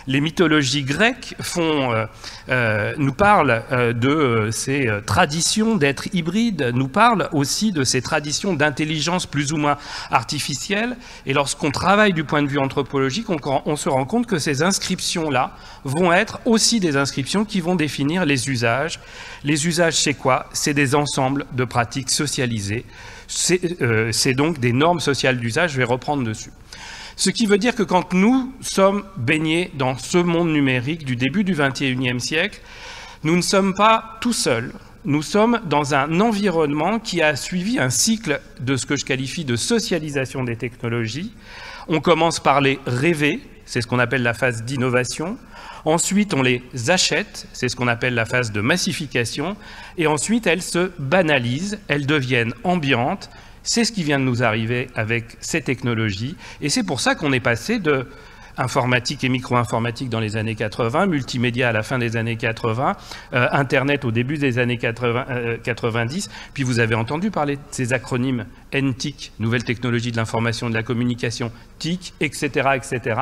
Les mythologies grecques nous parlent de ces traditions d'être hybrides, nous parlent aussi de ces traditions d'intelligence plus ou moins artificielle. Et lorsqu'on travaille du point de vue anthropologique, on se rend compte que ces inscriptions-là vont être aussi des inscriptions qui vont définir les usages. Les usages, c'est quoi? C'est des ensembles de pratiques socialisées. C'est donc des normes sociales d'usage, je vais reprendre dessus. Ce qui veut dire que quand nous sommes baignés dans ce monde numérique du début du XXIe siècle, nous ne sommes pas tout seuls. Nous sommes dans un environnement qui a suivi un cycle de ce que je qualifie de socialisation des technologies. On commence par les rêver, c'est ce qu'on appelle la phase d'innovation. Ensuite, on les achète, c'est ce qu'on appelle la phase de massification. Et ensuite, elles se banalisent, elles deviennent ambiantes. C'est ce qui vient de nous arriver avec ces technologies. Et c'est pour ça qu'on est passé de informatique et micro-informatique dans les années 80, multimédia à la fin des années 80, Internet au début des années 90. Puis vous avez entendu parler de ces acronymes NTIC, Nouvelles technologies de l'information et de la communication, TIC, etc., etc.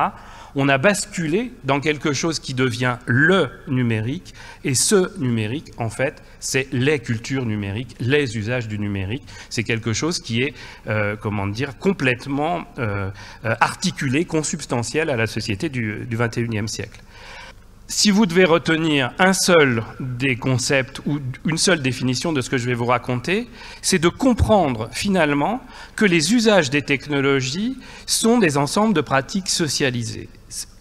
On a basculé dans quelque chose qui devient le numérique. Et ce numérique, en fait, c'est les cultures numériques, les usages du numérique. C'est quelque chose qui est, complètement articulé, consubstantiel à la société du XXIe siècle. Si vous devez retenir un seul des concepts ou une seule définition de ce que je vais vous raconter, c'est de comprendre finalement que les usages des technologies sont des ensembles de pratiques socialisées.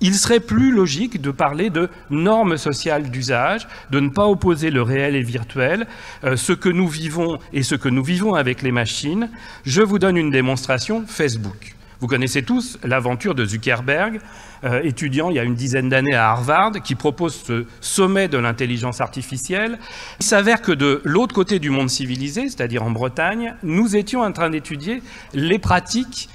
Il serait plus logique de parler de normes sociales d'usage, de ne pas opposer le réel et le virtuel, ce que nous vivons et ce que nous vivons avec les machines. Je vous donne une démonstration Facebook. Vous connaissez tous l'aventure de Zuckerberg, étudiant il y a une dizaine d'années à Harvard, qui propose ce sommet de l'intelligence artificielle. Il s'avère que de l'autre côté du monde civilisé, c'est-à-dire en Bretagne, nous étions en train d'étudier les pratiques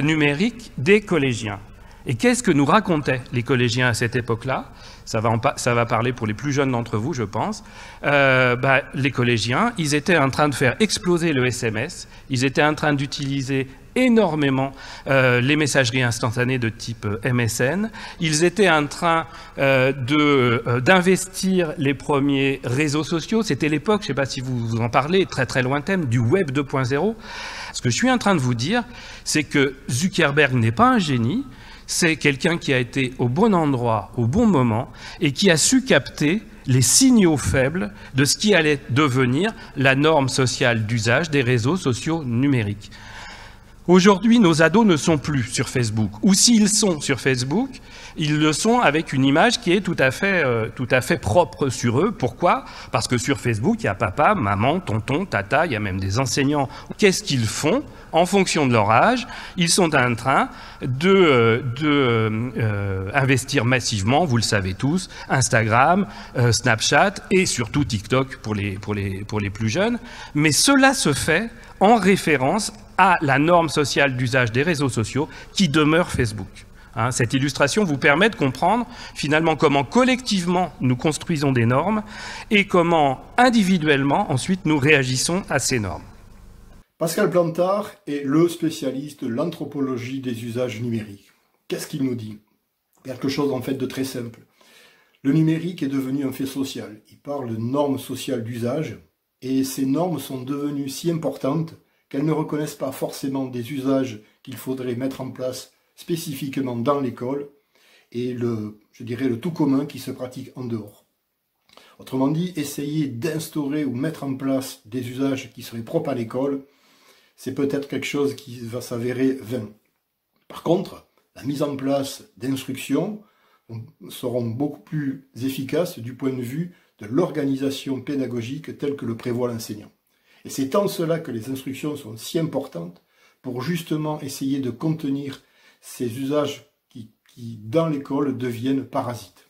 numériques des collégiens. Et qu'est-ce que nous racontaient les collégiens à cette époque-là? Ça va parler pour les plus jeunes d'entre vous, je pense. Les collégiens, ils étaient en train de faire exploser le SMS, ils étaient en train d'utiliser énormément les messageries instantanées de type MSN. Ils étaient en train d'investir les premiers réseaux sociaux. C'était l'époque, je ne sais pas si vous en parlez, très très lointaine, du Web 2.0. Ce que je suis en train de vous dire, c'est que Zuckerberg n'est pas un génie, c'est quelqu'un qui a été au bon endroit, au bon moment, et qui a su capter les signaux faibles de ce qui allait devenir la norme sociale d'usage des réseaux sociaux numériques. Aujourd'hui, nos ados ne sont plus sur Facebook. Ou s'ils sont sur Facebook, ils le sont avec une image qui est tout à fait propre sur eux. Pourquoi? Parce que sur Facebook, il y a papa, maman, tonton, tata, il y a même des enseignants. Qu'est-ce qu'ils font? En fonction de leur âge, ils sont en train investir massivement, vous le savez tous, Instagram, Snapchat et surtout TikTok pour les plus jeunes. Mais cela se fait en référence à la norme sociale d'usage des réseaux sociaux qui demeure Facebook. Cette illustration vous permet de comprendre finalement comment collectivement nous construisons des normes et comment individuellement ensuite nous réagissons à ces normes. Pascal Plantard est le spécialiste de l'anthropologie des usages numériques. Qu'est-ce qu'il nous dit? Quelque chose en fait de très simple. Le numérique est devenu un fait social. Il parle de normes sociales d'usage et ces normes sont devenues si importantes qu'elles ne reconnaissent pas forcément des usages qu'il faudrait mettre en place spécifiquement dans l'école et le tout commun qui se pratique en dehors. Autrement dit, essayer d'instaurer ou mettre en place des usages qui seraient propres à l'école, c'est peut-être quelque chose qui va s'avérer vain. Par contre, la mise en place d'instructions seront beaucoup plus efficaces du point de vue de l'organisation pédagogique telle que le prévoit l'enseignant. Et c'est en cela que les instructions sont si importantes pour justement essayer de contenir ces usages qui dans l'école deviennent parasites.